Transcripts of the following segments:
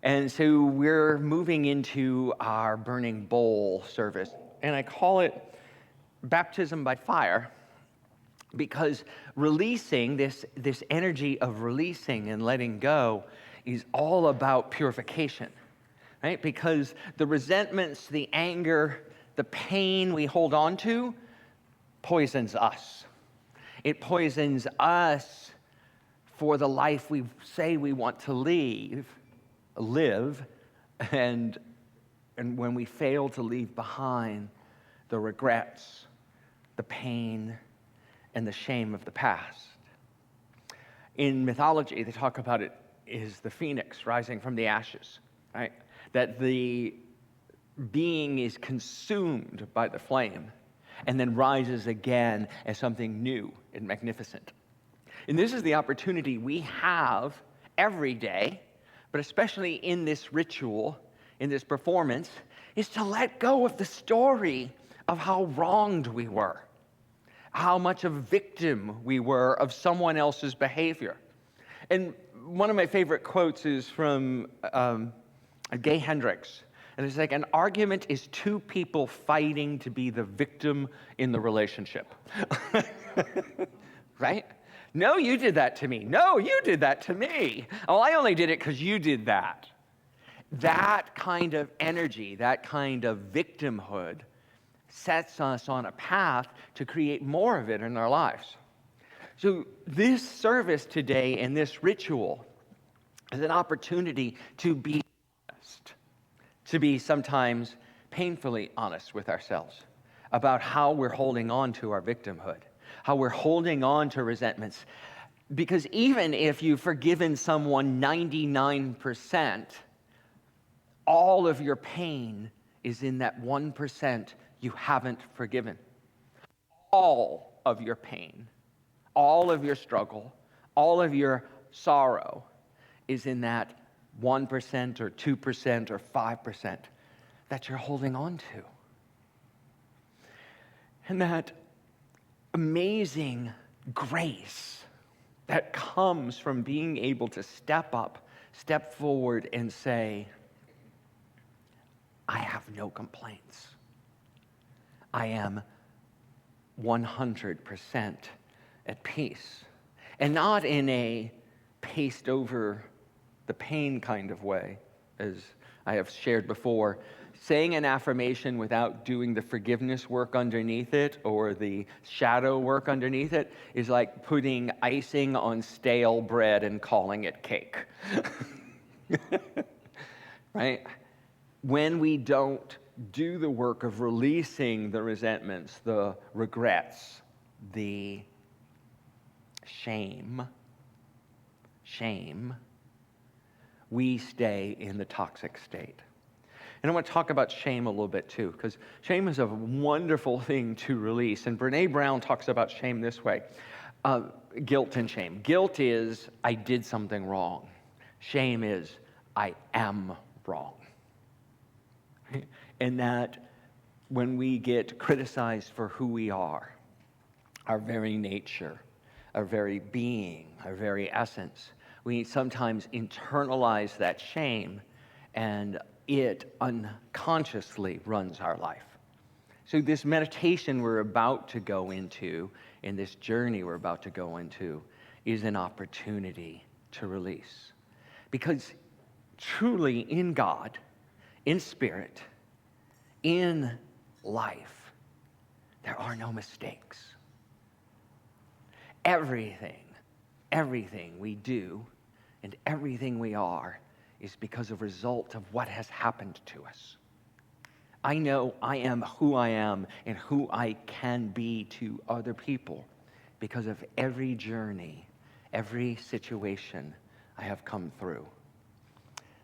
And so we're moving into our burning bowl service. And I call it baptism by fire because releasing this energy of releasing and letting go is all about purification, right? Because the resentments, the anger, the pain we hold on to poisons us. It poisons us for the life we say we want to live, and when we fail to leave behind the regrets, the pain, and the shame of the past. In mythology, they talk about it as the phoenix rising from the ashes, right? That the being is consumed by the flame and then rises again as something new and magnificent. And this is the opportunity we have every day, but especially in this ritual, in this performance, is to let go of the story of how wronged we were, how much a victim we were of someone else's behavior. And one of my favorite quotes is from Gay Hendricks. And it's like, an argument is two people fighting to be the victim in the relationship. Right? No, you did that to me. No, you did that to me. Oh, I only did it because you did that. That kind of energy, that kind of victimhood sets us on a path to create more of it in our lives. So this service today and this ritual is an opportunity to be honest, to be sometimes painfully honest with ourselves about how we're holding on to our victimhood, how we're holding on to resentments. Because even if you've forgiven someone 99%, all of your pain is in that 1% you haven't forgiven. All of your pain, all of your struggle, all of your sorrow is in that 1% or 2% or 5% that you're holding on to. And that amazing grace that comes from being able to step up, step forward and say, I have no complaints. I am 100% at peace. And not in a paste over the pain kind of way, as I have shared before. Saying an affirmation without doing the forgiveness work underneath it or the shadow work underneath it is like putting icing on stale bread and calling it cake. Right? When we don't do the work of releasing the resentments, the regrets, the shame, we stay in the toxic state. And I want to talk about shame a little bit too, because shame is a wonderful thing to release. And Brene Brown talks about shame this way. Guilt and shame. Guilt is, I did something wrong. Shame is, I am wrong. And that when we get criticized for who we are, our very nature, our very being, our very essence, we sometimes internalize that shame, and it unconsciously runs our life. So this meditation we're about to go into, in this journey we're about to go into, is an opportunity to release. Because truly in God, in spirit, in life, there are no mistakes. Everything we do and everything we are is because of a result of what has happened to us. I know I am who I am and who I can be to other people because of every journey, every situation I have come through.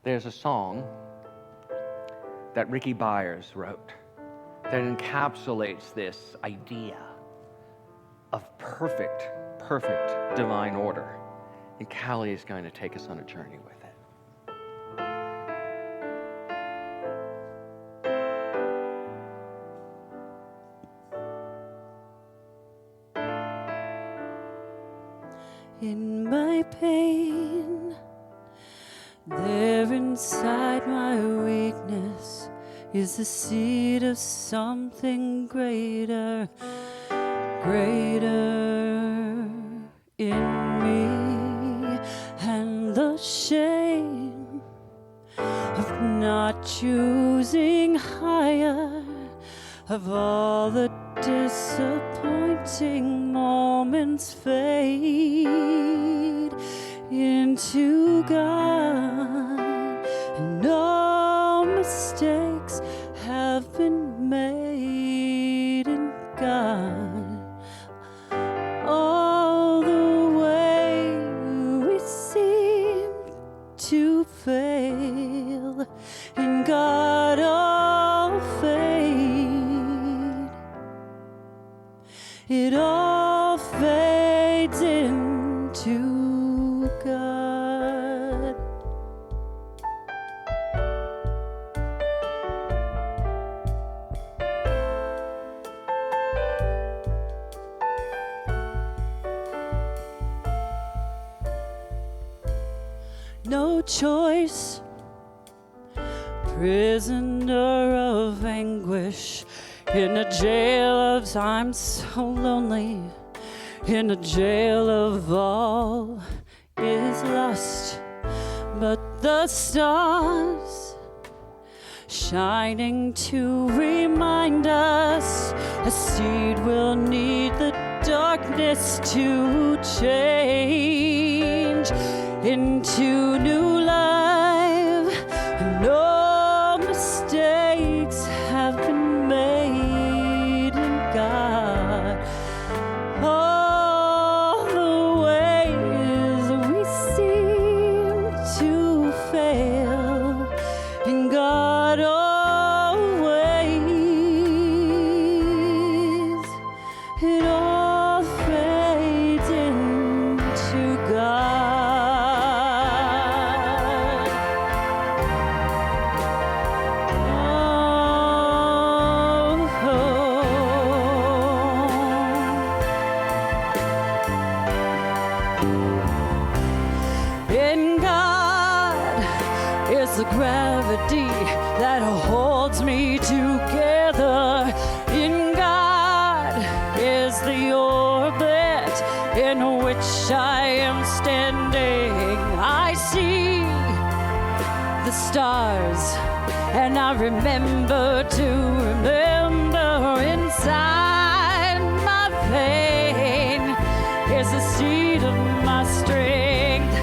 There's a song that Ricky Byers wrote that encapsulates this idea of perfect divine order. And Callie is going to take us on a journey with it. In my pain, there inside my weakness is the seed of something greater, greater in me. And the shame of not choosing higher, of all the disappointing moments fade into God, and no mistakes have been made in God. All the way we seem to fail, in God all fade. It all fades into God. No choice, prisoner of anguish, in a jail of I'm so lonely, in a jail of all is lost, but the stars shining to remind us a seed will need the darkness to change into new life. No mistakes have been made in God. All the ways we seem to fail, in God always, it all fades into God. In God is the gravity that holds me together. In God is the orbit in which I am standing. I see the stars, and I remember to remember inside my vein is the seed of my strength.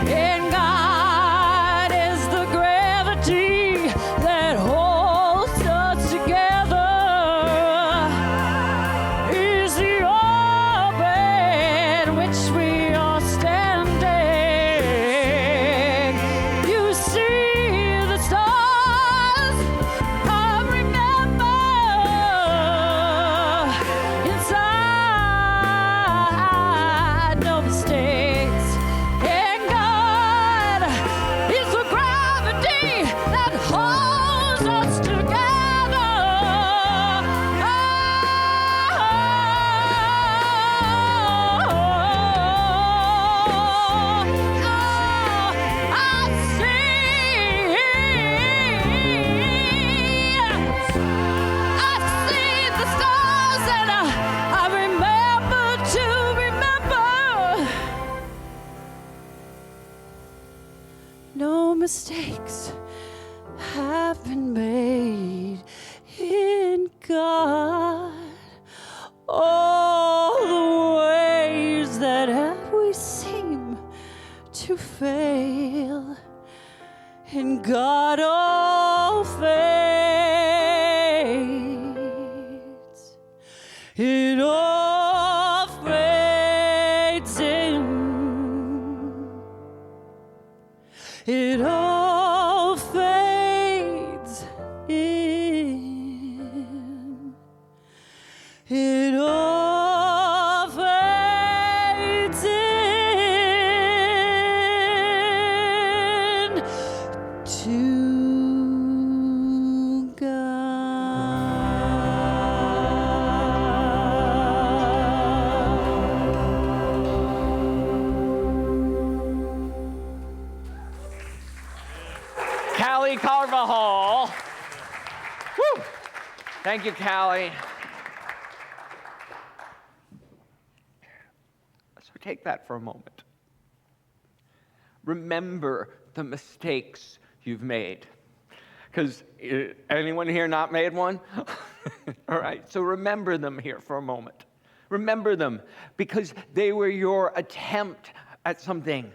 In God is the gravity that holds us together, is the orbit in which we are standing. You see the stars, I remember inside, no mistakes. In God is the gravity that holds us together. I see the stars, and I remember to remember. No mistakes have been made in God. All the ways that we seem to fail, in God all fades. It all fades in. It all fades in. It all fades in to God. Callie Carvajal. Woo! Thank you, Callie. So take that for a moment. Remember the mistakes you've made. Because anyone here not made one? All right, so remember them here for a moment. Remember them because they were your attempt at something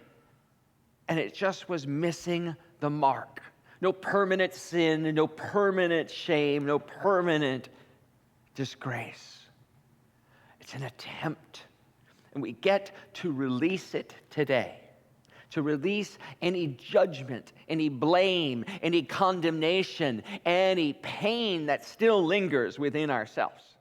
and it just was missing the mark. No permanent sin, no permanent shame, no permanent disgrace. It's an attempt. And we get to release it today. To release any judgment, any blame, any condemnation, any pain that still lingers within ourselves.